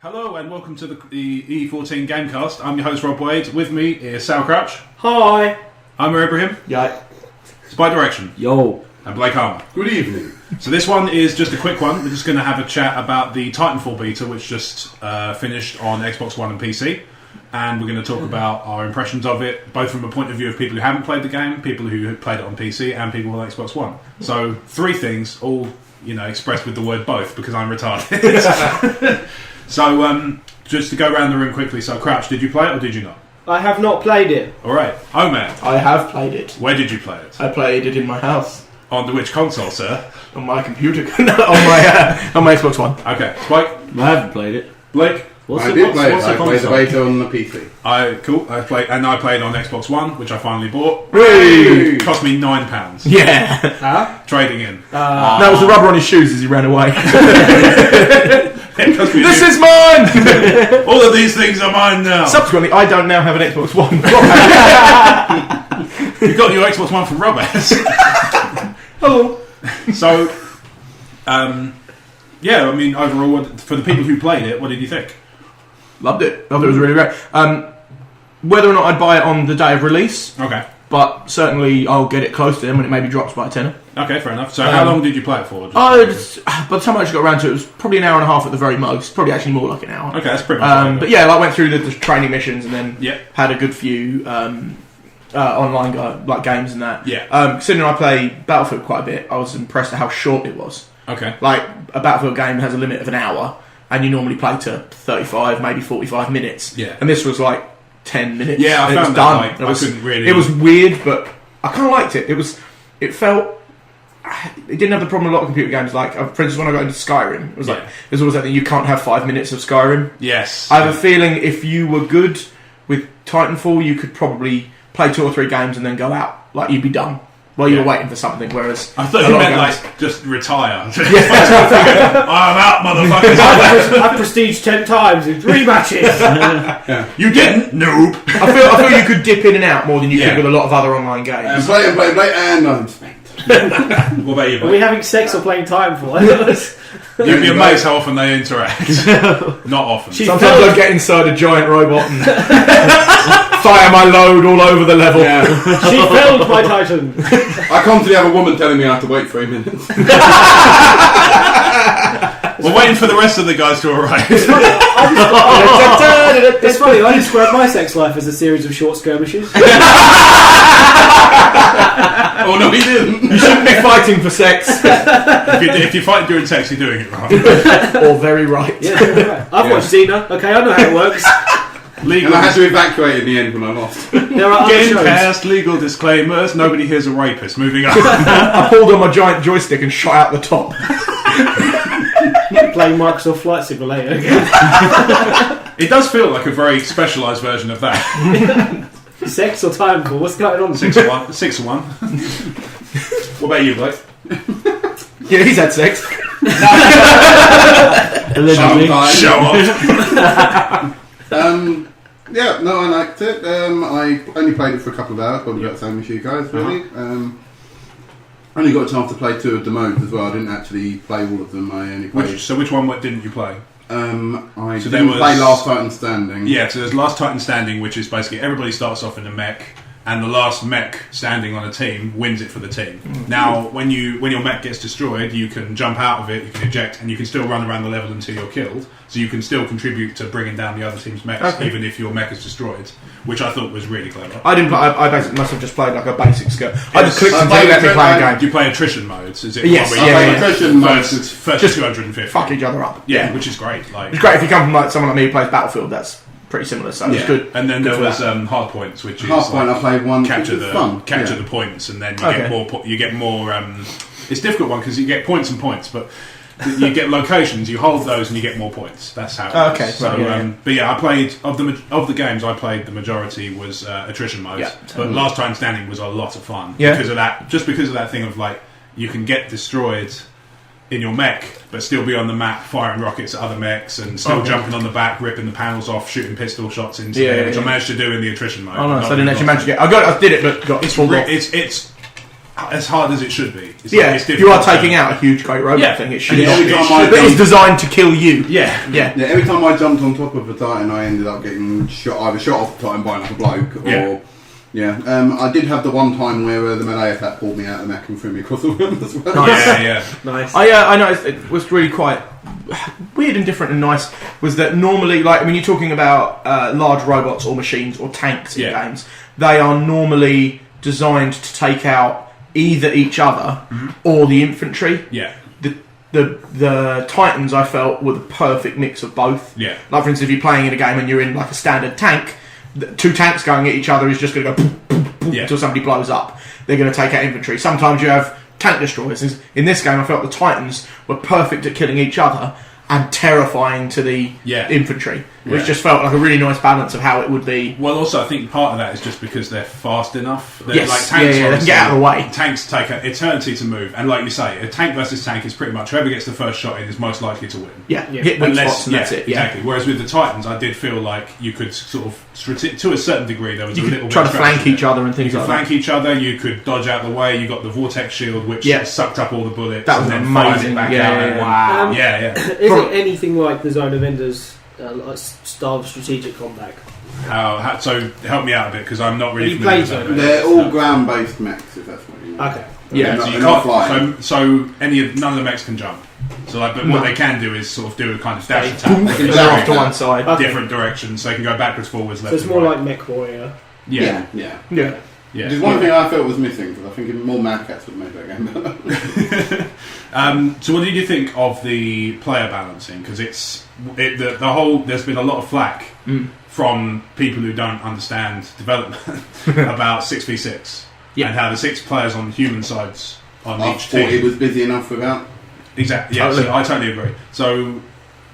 Hello and welcome to the E14 Gamecast. I'm your host Rob Wade. With me is Sal Crouch. Hi. Omer Ibrahim. Yeah. Spy Direction. Yo. And Blake Harmer. Good evening. So this one is just a quick one. We're just going to have a chat about the TitanFall Beta, which just finished on Xbox One and PC. And we're going to talk about our impressions of it, both from a point of view of people who haven't played the game, people who have played it on PC, and people on Xbox One. So three things, all expressed with the word both, because I'm retarded. So, just to go around the room quickly, so Crouch, did you play it or did you not? I have not played it. Alright, Omer. I have played it. Where did you play it? I played it in my house. On which console, sir? On my computer. on my Xbox One. Okay, Spike? I haven't played it. Blake? I did play it. I played the beta on the PC. Cool. I played on Xbox One, which I finally bought. Whee! Cost me £9. Yeah. Huh? Trading in. That was the rubber on his shoes as he ran away. This is mine! All of these things are mine now. Subsequently, I don't now have an Xbox One. You got your Xbox One from Rubbers. Hello. So, yeah, I mean, overall, for the people who played it, what did you think? Loved it. Thought it was really great. Whether or not I'd buy it on the day of release, Okay. but certainly I'll get it close to them when it maybe drops by a tenner. Okay, fair enough. So how long did you play it for? By the time I actually got around to it, it was probably an hour and a half at the very most. Probably actually more like an hour. Okay, that's pretty much But yeah, I went through the training missions and then Yep. had a good few online games and that. Yeah. Considering I play Battlefield quite a bit, I was impressed at how short it was. Okay. Like, a Battlefield game has a limit of an hour, and you normally play to 35, maybe 45 minutes. Yeah. And this was like 10 minutes. Yeah, I and found it was that, done. like, I couldn't really... It was weird, but I kind of liked it. It felt... It didn't have the problem a lot of computer games. Like, for instance, when I got into Skyrim, it was like, there's always that thing, you can't have 5 minutes of Skyrim. Yes. I have a feeling if you were good with Titanfall, you could probably play 2 or 3 games and then go out. Like, you'd be done while you were waiting for something, whereas... I thought you meant, like, just retire. I'm out, motherfuckers. I've prestige 10 times in 3 matches. You didn't? Nope. I feel you could dip in and out more than you could with a lot of other online games. And play, and I'm spent. What about you, Are we having sex or playing Titanfall? You'd be amazed how often they interact. Not often. Sometimes I get inside a giant robot and fire my load all over the level. Yeah. She failed my Titan. I constantly have a woman telling me I have to wait 3 minutes. We're waiting for the rest of the guys to arrive. It's funny, I describe my sex life as a series of short skirmishes. Oh no, he didn't. You shouldn't be fighting for sex. If you fight during sex, you're doing it wrong. Or very right. Yeah, right. I've watched Xena. Okay, I know how it works. Legal. And I had to evacuate in the end when I lost. There are other shows. Gamecast, legal disclaimers. Nobody here's a rapist. Moving on. I pulled on my giant joystick and shot out the top. Playing Microsoft Flight Simulator. It does feel like a very specialised version of that. Sex or Titanfall? What's going on? 6-1. What about you, Blake? Yeah, he's had sex. Allegedly. Show off. Yeah, no, I liked it. I only played it for a couple of hours, probably about the same as you guys, really. I only got a chance to play 2 of the modes as well. I didn't actually play all of them. I only played... Which one didn't you play? I didn't play Last Titan Standing. Yeah, so there's Last Titan Standing, which is basically everybody starts off in a mech, and the last mech standing on a team wins it for the team. Now, when your mech gets destroyed, you can jump out of it, you can eject, and you can still run around the level until you're killed. So you can still contribute to bringing down the other team's mechs, even if your mech is destroyed, which I thought was really clever. I didn't play. I basically must have just played like a basic skill. I just clicked and let me play a game. Do you play attrition modes? Is it Yes, one where you attrition modes. first Just 250? Fuck each other up. Yeah, which is great. Like, It's great if you come from like someone like me who plays Battlefield. That's pretty similar. So it's good. And then good there for was that. hard points, which is Hardpoint, I played one. capture which was fun. the points, and then you get more. It's a difficult one because you get points and points, but you get locations. You hold those, and you get more points. That's how. It works. Okay, So, right, but yeah, I played of the games I played. The majority was attrition mode, but Last Time Standing was a lot of fun because of that. Just because of that thing of like you can get destroyed in your mech, but still be on the map firing rockets at other mechs and still jumping on the back, ripping the panels off, shooting pistol shots into it, which I managed to do in the attrition mode. Oh no, so I didn't actually manage to get. I did it, but got It's as hard as it should be. It's if you are taking out a huge great robot thing, it should not be. But it's designed to kill you. Yeah. Every time I jumped on top of a Titan, I ended up getting either shot off the Titan by another bloke, or I did have the one time where the melee attack pulled me out of the mech and threw me across the room as well. Nice. I noticed it was really quite weird and different and nice. Was that normally, like when you're talking about large robots or machines or tanks in games, they are normally designed to take out either each other or the infantry. Yeah. The Titans, I felt, were the perfect mix of both. Yeah. Like for instance, if you're playing in a game and you're in like a standard tank, two tanks going at each other is just going to go poof, poof, poof, until somebody blows up. They're going to take out infantry. Sometimes you have tank destroyers. In this game, I felt the Titans were perfect at killing each other and terrifying to the infantry, which just felt like a really nice balance of how it would be. Well, also, I think part of that is just because they're fast enough. Yes, like tanks, they can get out of the way. Tanks take an eternity to move, and like you say, a tank versus tank is pretty much whoever gets the first shot in is most likely to win. Hit weak spots and that's it. Exactly. Whereas with the Titans, I did feel like you could sort of, to a certain degree, there was you a little could try bit to flank each other and things you like could that. flank each other. You could dodge out the way. You got the vortex shield, which sucked up all the bullets. That was and then amazing. Fired it back out. Wow. Is it anything like the Zone of Enders like style of strategic combat? So help me out a bit because I'm not really You familiar played with that. They're all ground-based mechs, if that's what you mean. Okay. They're So not- you they're not flying. can't. So none of the mechs can jump. So but what they can do is sort of do a kind of dash attack. They can They're dash off to one side. Okay. Different directions. So they can go backwards, forwards, So left. it's and more right. like Mech Warrior. Yeah. There's one thing I felt was missing, because I think more Mad Cats would have made that game better. So what did you think of the player balancing? Because the whole there's been a lot of flack from people who don't understand development about 6v6 and how the 6 players on the human sides on I each thought team. it was busy enough without. Exactly. Yeah. So I totally agree. So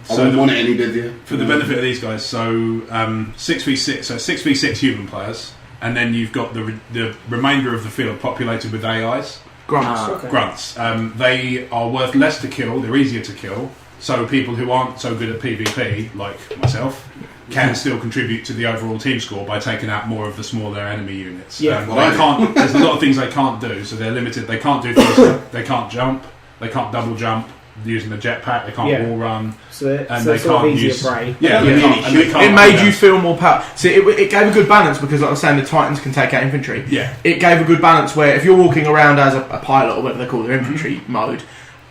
I wouldn't want it any busier. for the benefit of these guys, so 6v6, so 6v6 human players, and then you've got the remainder of the field populated with AIs. Grunts. They are worth less to kill. They're easier to kill. So people who aren't so good at PvP, like myself, can still contribute to the overall team score by taking out more of the smaller enemy units. They can't. There's a lot of things they can't do, so they're limited. They can't do things. They can't jump. They can't double jump using the jetpack. They can't wall run. So And it's they sort of can't easier use- prey. Yeah, they can't, and they can't It made do you that. feel more power. See, it gave a good balance because, like I was saying, the Titans can take out infantry. Yeah. It gave a good balance where if you're walking around as a pilot or whatever they call their infantry mode,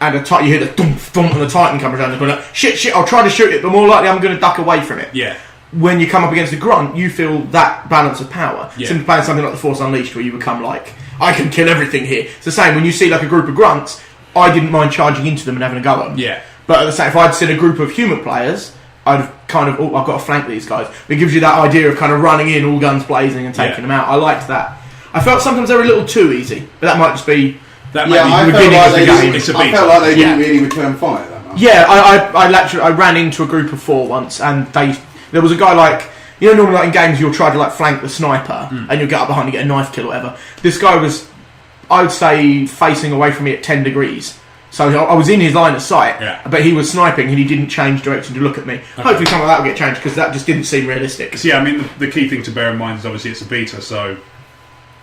and you hear the thump thump and the Titan comes around the corner, shit, I'll try to shoot it, but more likely I'm going to duck away from it. Yeah. When you come up against a grunt, you feel that balance of power. Yeah. Simply playing something like the Force Unleashed, where you become like, I can kill everything here. It's the same when you see like a group of grunts. I didn't mind charging into them and having a go at them. Yeah. But at the same, if I'd seen a group of human players, I'd have kind of, I've got to flank these guys. It gives you that idea of kind of running in, all guns blazing, and taking them out. I liked that. I felt sometimes they were a little too easy, but that might just be That Yeah, might I be the felt beginning like of the they game. didn't- It's a I beta. felt like they didn't really return fire that much. Yeah, I ran into a group of 4 once, and there was a guy like, you know, normally like in games you'll try to like flank the sniper, and you'll get up behind and get a knife kill or whatever. This guy was, I would say, facing away from me at 10 degrees. So I was in his line of sight, but he was sniping and he didn't change direction to look at me. Hopefully something like that will get changed because that just didn't seem realistic. So yeah, I mean the key thing to bear in mind is obviously it's a beta, so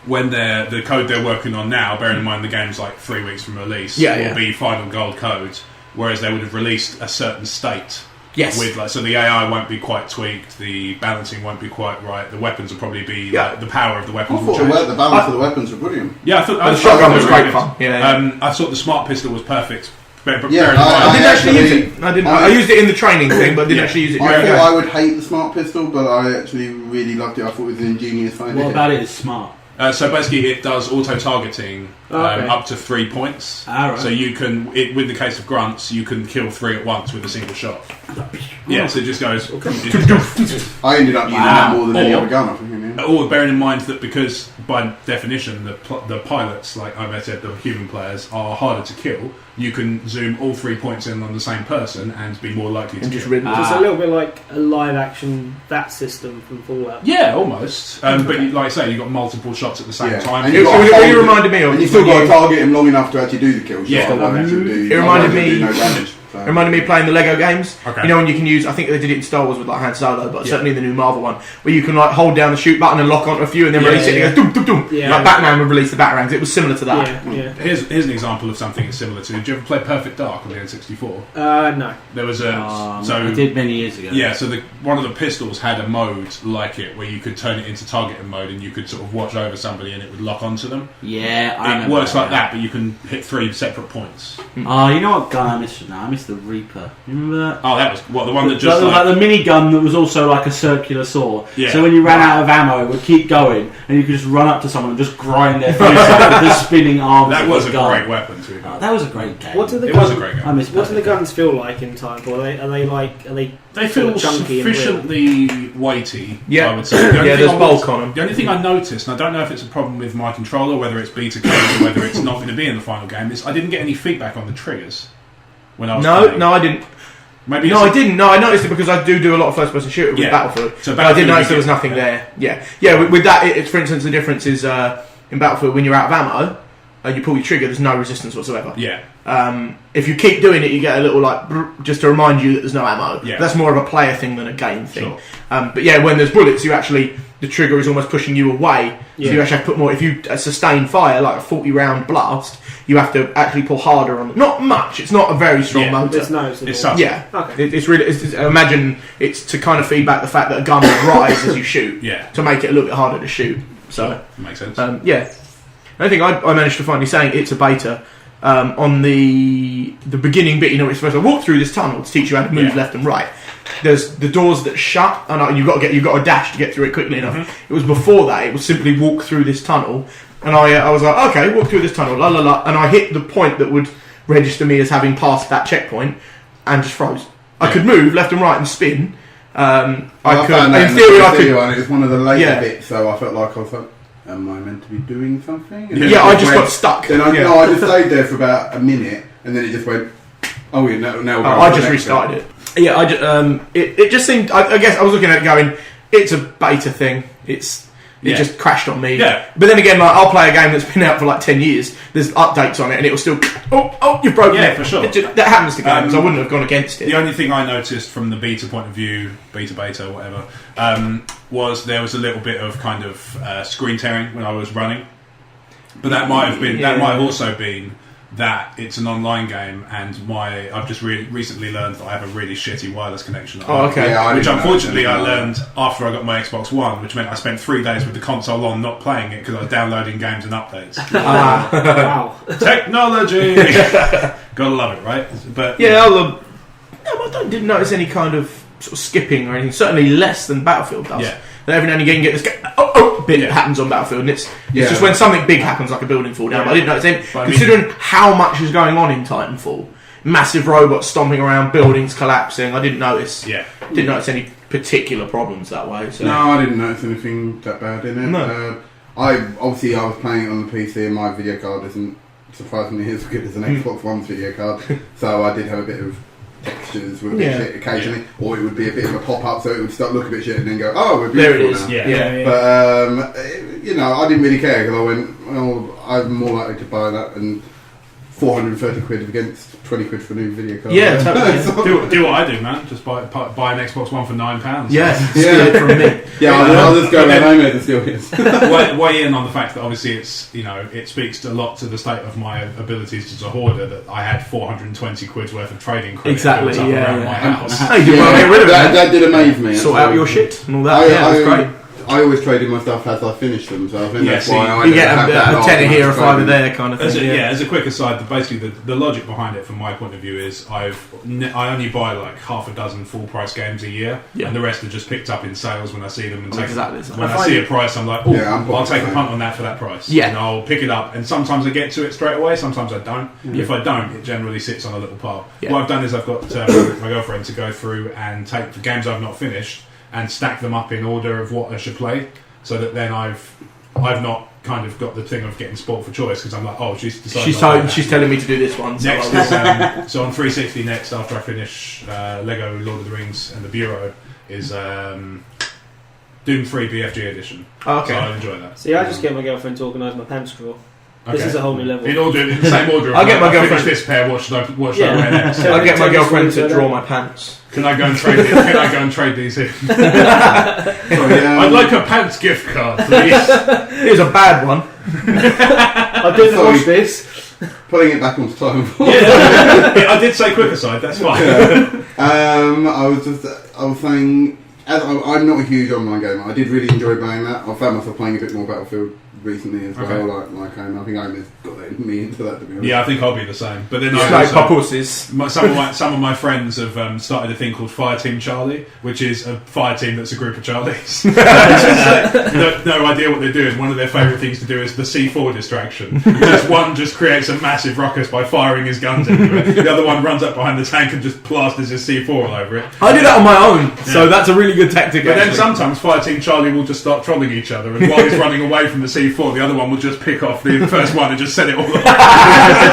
when the code they're working on now, bearing in mind the game's like 3 weeks from release, will be final gold code, whereas they would have released a certain state. Yes. With so the AI won't be quite tweaked, the balancing won't be quite right, the weapons will probably be like, the power of the weapons I will thought change. the balance of the weapons were brilliant. Yeah, I thought The shotgun was great good. fun. I thought the smart pistol was perfect. Yeah, Bearing in mind- I didn't actually use actually- it. I used it in the training thing, but I didn't actually use it. I during thought the I game. would hate the smart pistol, but I actually really loved it. I thought it was an ingenious idea. What about it is smart? So basically, it does auto-targeting Okay. up to 3 points. Right. So you can, with the case of grunts, you can kill 3 at once with a single shot. Yeah, so it just goes. It just goes. I ended up using that more than any other gun, I think. Yeah. Or bearing in mind that because by definition the pilots, like I said, the human players are harder to kill. You can zoom all 3 points in on the same person and be more likely to And just kill. rid So it's a little bit like a live action VAT system from Fallout. Yeah, almost. But like I say, you got multiple shots at the same Yeah. time. And It you got to really hold- reminded me of. And you still got to target him long enough to actually do the kills. Yeah. Just don't want him to do, It reminded me- do no damage. So, reminded me of playing the Lego games. Okay. You know, when you can use, I think they did it in Star Wars with like Han Solo, but certainly in the new Marvel one, where you can like hold down the shoot button and lock onto a few and then release it and it goes dum dum dum. Yeah. Like Batman would release the Batarangs. It was similar to that. Yeah. Here's an example of something it's similar to. Did you ever play Perfect Dark on the N64? No. There was I did many years ago. Yeah, so one of the pistols had a mode like it where you could turn it into targeting mode and you could sort of watch over somebody and it would lock onto them. Yeah, it works like that, but you can hit 3 separate points. Oh, you know what gun I missed now? I missed the Reaper. You remember that? Oh, that was the one that just like the mini gun that was also like a circular saw. Yeah. So when you ran out of ammo, it would keep going, and you could just run up to someone and just grind their face up with the spinning arm. That was a gun. great weapon too. That was a great game. What do the It was a great game. I miss What do the Perfect guns feel like in Titanfall? Are they They feel chunky and sufficiently weighty, Yeah. I would say. The only Yeah, thing there's bulk on them. The only thing I noticed, and I don't know if it's a problem with my controller, whether it's beta code or whether it's not going to be in the final game, is I didn't get any feedback on the triggers when I was playing. No, I didn't. Maybe No, I didn't. No, I noticed it because I do a lot of first-person shooter with Yeah. Battlefield. So But I did Battlefield, notice there was you get- nothing there. Yeah. With that, it's for instance, the difference is in Battlefield when you're out of ammo, you pull your trigger. There's no resistance whatsoever. Yeah. If you keep doing it, you get a little like just to remind you that there's no ammo. Yeah. That's more of a player thing than a game thing. Sure. But yeah, when there's bullets, the trigger is almost pushing you away. Yeah. So you actually have to put more. If you sustain fire like a 40-round blast, you have to actually pull harder on. Not much. It's not a very strong motor. It's noticeable. It's subtle. Yeah, Okay. it's really. Imagine it's to kind of feedback the fact that a gun will rise as you shoot. Yeah. To make it a little bit harder to shoot. So Makes sense. yeah, I think I managed to finally saying it's a beta. On the beginning bit, you're supposed to walk through this tunnel to teach you how to move left and right. There's the doors that shut, and you've got to dash to get through it quickly enough. It was before that; it was simply walk through this tunnel, and I was like, okay, walk through this tunnel, la la la, and I hit the point that would register me as having passed that checkpoint, and just froze. I could move left and right and spin. I could, found that in theory, I the could. one. It was one of the later Yeah. bits, so I felt like I was like, am I meant to be doing something? And Yeah, then I just went- got stuck. Then I Yeah. just stayed there for about a minute, and then it just went. Oh yeah, now we're going I to just the next restarted it. Yeah, it just seemed. I guess I was looking at it going, it's a beta thing. It just crashed on me. Yeah. But then again, like I'll play a game that's been out for like 10 years. There's updates on it, and it will still. Oh, you've broken Yeah, it. for sure. That happens to games. I wouldn't have gone against it. The only thing I noticed from the beta point of view, beta, whatever, was there was a little bit of kind of screen tearing when I was running. But that might have been. That might have also been that it's an online game, and I've just recently learned that I have a really shitty wireless connection at home. Oh, okay. Yeah, I Which didn't know unfortunately I anything about learned after I got my Xbox One, which meant I spent 3 days with the console on not playing it because I was downloading games and updates. Wow. Technology! Gotta love it, right? But Yeah, I didn't notice any kind of sort of skipping or anything. Certainly less than Battlefield does. Yeah. And every now and again, you get this bit that happens on Battlefield, and it's Yeah. just when something big happens, like a building fall down. Yeah. But I didn't notice anything. But I mean- Considering how much is going on in Titanfall, massive robots stomping around, buildings collapsing, I didn't notice. Yeah. Didn't notice any particular problems that way. So. No, I didn't notice anything that bad in it. No. I was playing it on the PC, and my video card isn't surprisingly as good as an Xbox One's video card. So I did have a bit of textures with a bit of shit occasionally, or it would be a bit of a pop up, so it would start look a bit shit and then go, oh, we're There beautiful it is. now. Yeah. But I didn't really care because I went, well, I'm more likely to buy that and 430 quid against 20 quid for a new video card. Yeah, totally. Do what I do, man. Just buy an Xbox One for £9. Yeah, steal it from me. Yeah, I'll just go around home and steal his. Weigh in on the fact that obviously it speaks a lot to the state of my abilities as a hoarder that I had 420 quid's worth of trading credit Exactly, built up yeah, around yeah. my house. Hey, you want to get rid of it, man. That did amaze me. Sort out your shit and all that. I, Yeah, that's I, great. I always traded my stuff as I finished them, so I think Yeah, that's see, why I You don't get have that a large tenner amount here, a of fiver trading. there, kind of thing. As a quick aside, basically the logic behind it from my point of view is I only buy like half a dozen full price games a year, and the rest are just picked up in sales when I see them. And when I see a price, I'm like, oh, I'll take a punt on that for that price. Yeah. And I'll pick it up, and sometimes I get to it straight away, sometimes I don't. If I don't, it generally sits on a little pile. Yeah. What I've done is I've got my girlfriend to go through and take the games I've not finished and stack them up in order of what I should play, so that then I've not kind of got the thing of getting spoilt for choice because I'm like, oh, she's decided. She's telling me to do this one. So Next I will. is so on 360 next after I finish Lego Lord of the Rings and the Bureau is Doom 3 BFG edition. Oh, okay. So I enjoy that. See, I just get my girlfriend to organise my pants drawer. This Okay. is a whole new level. In order, in the same order. I'll get my finish girlfriend- this pair. What should I wear next? So- I get my Take girlfriend this to one, draw so my pants. Can I go and trade these? Can I go and trade these in? I'd like a pants gift card, please. Here's a bad one. I didn't Sorry. watch this. Putting it back onto TitanFall. Yeah, I did say quick aside. That's fine. I was saying, I'm not a huge online gamer. I did really enjoy playing that. I found myself playing a bit more Battlefield recently as well. Okay. I think Omer's got me into that, to be honest. Yeah, I think I'll be the same. But then Yeah. I Like also, pop horses. some of my friends have started a thing called Fire Team Charlie, which is a fire team that's a group of Charlies. no idea what they're doing. One of their favourite things to do is the C4 distraction. Just one just creates a massive ruckus by firing his guns into it. The other one runs up behind the tank and just plasters his C4 all over it. I do that on my own, so Yeah. that's a really good tactic. But then actually. sometimes Fire Team Charlie will just start trolling each other, and while he's running away from the C4, the other one will just pick off the first one and just set it all up.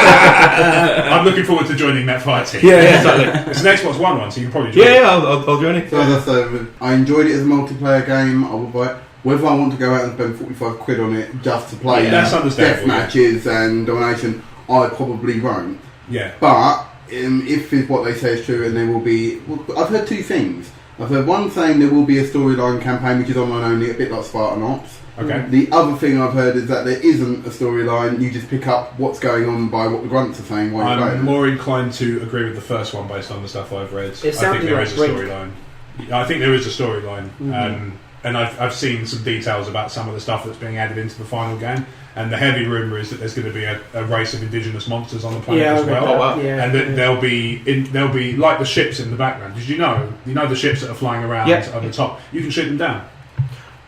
I'm looking forward to joining that fire team. Yeah, exactly. It's an Xbox One, so you can probably join. Yeah, I'll join it. So as I said, I enjoyed it as a multiplayer game. I will buy it. Whether I want to go out and spend 45 quid on it just to play Yeah, that's death understandable, yeah. matches and domination, I probably won't. Yeah. But if what they say is true, and there will be, I've heard two things. I've heard one saying there will be a storyline campaign which is online only, a bit like Spartan Ops. Okay. The other thing I've heard is that there isn't a storyline. You just pick up what's going on by what the grunts are saying while you're I'm playing. more inclined to agree with the first one based on the stuff I've read. I think sounded there like is a Brink. storyline. I think there is a storyline. And I've seen some details about some of the stuff that's being added into the final game. And the heavy rumour is that there's going to be a race of indigenous monsters on the planet Yeah, as well. Oh, wow. Yeah, And that yeah. they'll be like the ships in the background. Did you know the ships that are flying around Yeah. at the top? You can shoot them down.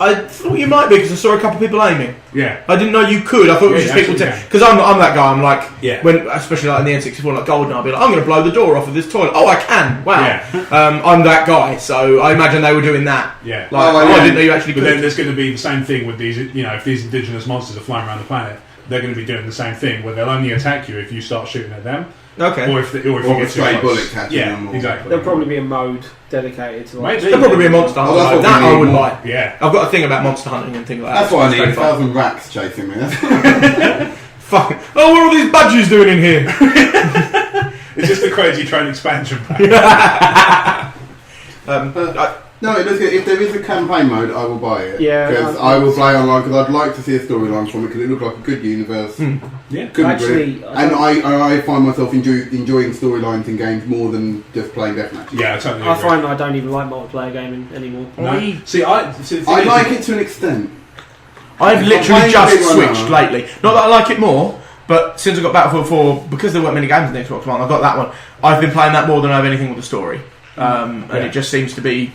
I thought you might be because I saw a couple of people aiming. Yeah. I didn't know you could. I thought it was Yeah, just people you actually because I'm that guy. I'm like Yeah. when especially like in the N64 like Golden, I'll be like I'm going to blow the door off of this toilet. Oh, I can! Wow. Yeah. I'm that guy. So I imagine they were doing that. Yeah. Like Oh, I yeah. didn't know you actually But could. then there's going to be the same thing with these. If these indigenous monsters are flying around the planet, they're going to be doing the same thing where they'll only attack you if you start shooting at them, Okay. or if you Or get a too stray close. bullet catching Yeah, them or- exactly. There'll probably be a mode dedicated to like. Maybe. There'll probably be a monster Oh, hunter. that's like what that we I need would more. like. Yeah. I've got a thing about monster hunting and things like that. That's what I It's need. very fun. 1,000 rats chasing me. Fuck. Oh, what are all these badges doing in here? It's just a crazy train expansion pack. No, it looks good. If there is a campaign mode, I will buy it. Yeah, Because I will play online because I'd like to see a storyline from it because it looks like a good universe. Yeah. Couldn't Actually, agree. And I find myself enjoying storylines in games more than just playing deathmatches. Yeah, I totally I agree. find I don't even like multiplayer gaming anymore. No. See, the thing I is- like it to an extent. I've I'm literally playing just a big one switched now. lately. Not that I like it more, but since I got Battlefield 4, because there weren't many games in the Xbox One, I got that one. I've been playing that more than I have anything with the story. And Yeah. it just seems to be...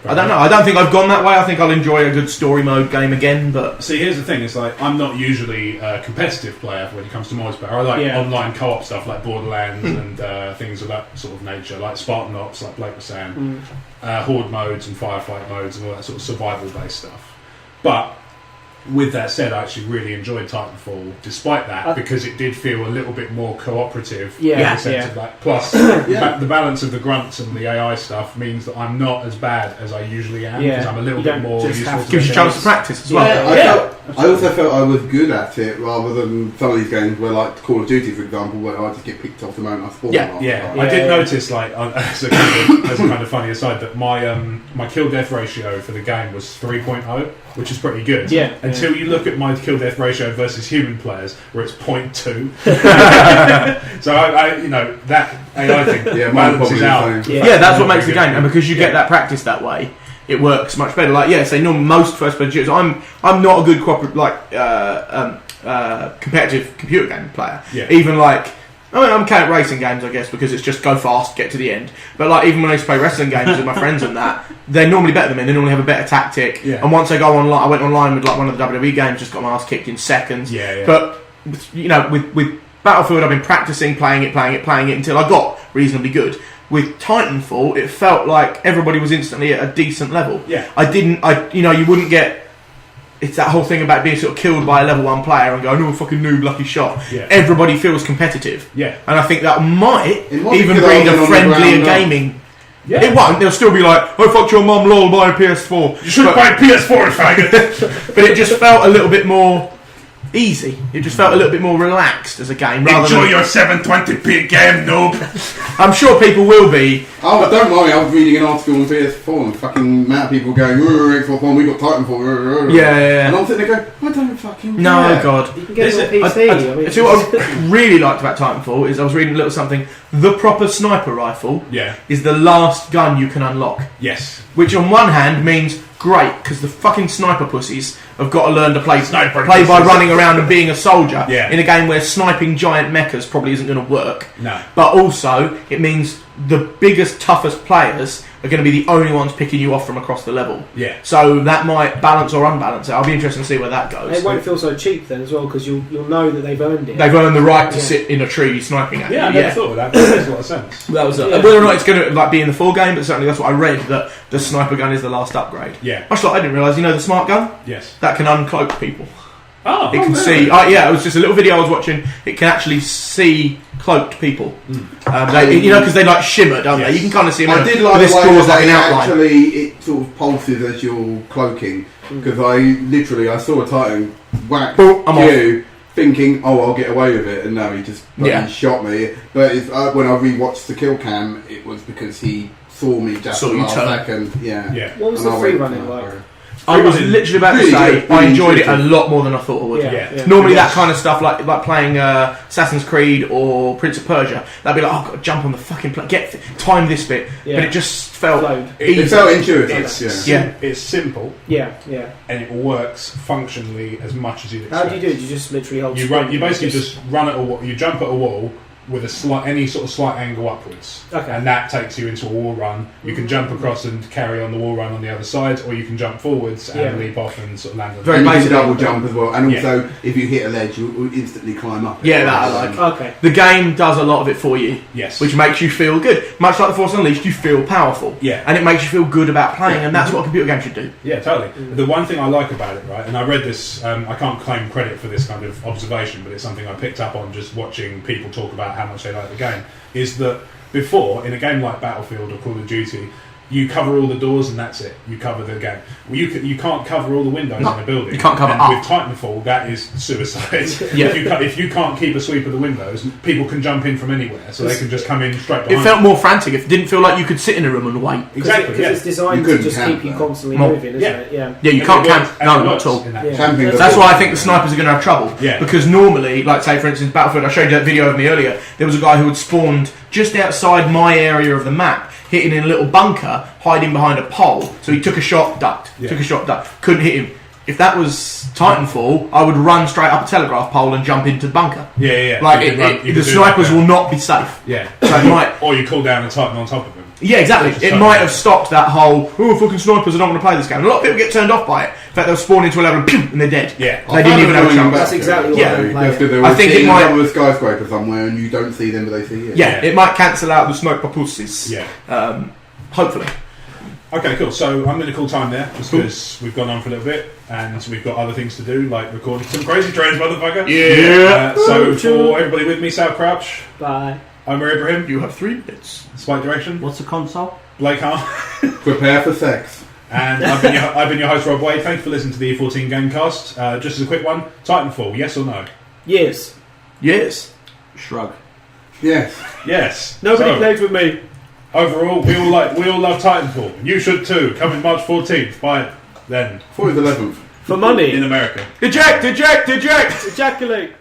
I don't know. I don't think I've gone that way. I think I'll enjoy a good story mode game again, but... See, here's the thing: it's like I'm not usually a competitive player when it comes to multiplayer. I like online co-op stuff like Borderlands and things of that sort of nature, like Spartan Ops, like Blake was saying, Horde modes and Firefight modes and all that sort of survival-based stuff. But with that said, I actually really enjoyed Titanfall, despite that, because it did feel a little bit more cooperative. Yeah, in the sense yeah. of that. Plus, the balance of the grunts and the AI stuff means that I'm not as bad as I usually am because I'm a little You bit don't more just useful. have to Gives you a the chance to practice as well. I also felt I was good at it rather than some of these games where, like Call of Duty, for example, where I just get picked off the moment I spawn. Yeah, Yeah, Like, I did notice, like, as a kind of funny aside, that my kill death ratio for the game was 3.0, which is pretty good. Yeah, Until you look at my kill death ratio versus human players, where it's 0.2. So that AI thing Yeah, mine balances probably out. the same. Yeah, that's what makes the game, and because you get that practice that way, it works much better. Like, say most first-person shooters. I'm not a good competitive computer game player. Yeah. Even like, I'm okay at racing games, I guess, because it's just go fast, get to the end. But like, even when I used to play wrestling games with my friends and that, they're normally better than me. They normally have a better tactic. Yeah. And once I go online, I went online with like one of the WWE games, just got my ass kicked in seconds. Yeah. But with Battlefield, I've been practicing playing it until I got reasonably good. With Titanfall, it felt like everybody was instantly at a decent level. Yeah. You wouldn't get. It's that whole thing about being sort of killed by a level 1 player and going, oh, fucking noob, lucky shot. Yeah. Everybody feels competitive. Yeah. And I think that might It might be even good breed argument a on the friendlier ground, gaming. Yeah. It won't. They'll still be like, oh, fuck your mum, lol, buy a PS4. You should buy PS4, faggot. But it just felt a little bit more easy. It just felt a little bit more relaxed as a game. Rather Enjoy than, your 720p game, noob. I'm sure people will be. Oh, don't worry, I was reading an article on PS4 and fucking mad people going, Xbox One, we got Titanfall. Yeah. And I'm sitting there going, I don't fucking care. No, God. You can get it on PC. I mean, See what I really liked about Titanfall is I was reading a little something. The proper sniper rifle Yeah. is the last gun you can unlock. Yes. Which on one hand means great, because the fucking sniper pussies have got to learn to play Sniper by pussies. running around and being a soldier Yeah. in a game where sniping giant mechas probably isn't going to work. No. But also, it means the biggest, toughest players are going to be the only ones picking you off from across the level. Yeah. So that might balance or unbalance it. I'll be interested to see where that goes. it won't feel so cheap then as well, because you'll know that they've earned it. They've earned the right to sit in a tree sniping at Yeah, I you. never thought of that. That makes a lot of sense. That was Yeah. whether or not it's going to be in the full game, but certainly that's what I read, that the sniper gun is the last upgrade. Yeah. Much like I didn't realise, the smart gun? Yes. That can uncloak people. Oh, It can see. It was just a little video I was watching. It can actually see cloaked people. Because they like shimmer, don't they? Yes. You can kind of see them. I did with like this the way claws that like an outline. actually it sort of pulses as you're cloaking. Because I saw a Titan whack Boom, I'm you, thinking, oh, I'll get away with it, and no, he just shot me. But when I rewatched the kill cam, it was because he saw me just Saw the you last turn. second. Yeah. Yeah. What was And the I free went, running like? I was literally about to Really say good, I really enjoyed it a intuitive. lot more than I thought I would. Yeah. Normally that kind of stuff, like playing Assassin's Creed or Prince of Persia, that'd be like, oh, I've got to jump on the fucking time this bit, Yeah. but it just felt Flowed. It felt intuitive. It's simple Yeah. and it works functionally as much as you'd How expect. do you do it? You just literally hold. You sprint You basically and just run at a wall. You jump at a wall with any sort of slight angle upwards, Okay. and that takes you into a wall run. You can jump across and carry on the wall run on the other side, or you can jump forwards and leap off and sort of land on Very And you can basic. double jump as well, and Yeah. also if you hit a ledge, you'll instantly climb up. Yeah, that I like. Okay. The game does a lot of it for you, Yes. which makes you feel good. Much like The Force Unleashed, you feel powerful. Yeah. And it makes you feel good about playing, and that's what a computer game should do. Yeah, totally. The one thing I like about it, right, and I read this, I can't claim credit for this kind of observation, but it's something I picked up on just watching people talk about how much they like the game, is that before, in a game like Battlefield or Call of Duty, you cover all the doors and that's it. You cover the game. Well, you can't cover all the windows in a building. you can't cover and up. with Titanfall, that is suicide. Yeah. If you can't keep a sweep of the windows, people can jump in from anywhere, so they can just come in straight behind. It felt more frantic. It didn't feel like you could sit in a room and wait. exactly. Because it's designed You to couldn't just camp keep you there. constantly No. moving, isn't Yeah. it? Yeah. Yeah, you And can't it camp. works- and No, it not works at all. in that Yeah. case. Camping That's why I think the snipers are going to have trouble. Yeah. Because normally, like say for instance Battlefield, I showed you that video of me earlier, there was a guy who had spawned just outside my area of the map, hitting in a little bunker, hiding behind a pole. So he took a shot, ducked. Yeah. Took a shot, ducked. Couldn't hit him. If that was Titanfall, I would run straight up a telegraph pole and jump into the bunker. Yeah. Like, You can run- you the can do snipers that, will not be safe. Yeah. So it might... Or you call down and Titan on top of them. Yeah, exactly. Just It like might that. have stopped that whole, oh, fucking snipers, I don't want to play this game. And a lot of people get turned off by it. In fact, they'll spawn into a level and, pew, and they're dead. Yeah. They didn't even have a chance. That's exactly what Yeah. I'm playing. I think it might- a skyscraper somewhere, and you don't see them, but they see you. Yeah, it might cancel out the sniper pussies. Yeah. Hopefully. Okay, cool. So I'm going to call time there, just because we've gone on for a little bit, and we've got other things to do, like recording some Crazy Trains, motherfucker. Yeah. So for everybody with me, Sal Crouch, Bye. Omer Ibrahim, You have 3 minutes. Spike Direction, What's the console? Blake Hahn, Prepare for sex. and I've been your host, Rob Wade. Thank you for listening to the E14 Gamecast. Just as a quick one, Titanfall, yes or no? Yes. Yes. Shrug. Yes. Yes. Nobody So, plays with me. overall, we all love Titanfall. You should too. Coming March 14th. Buy it then Thought it was 11th. For money. in America. Eject! Eject! Eject! Ejaculate.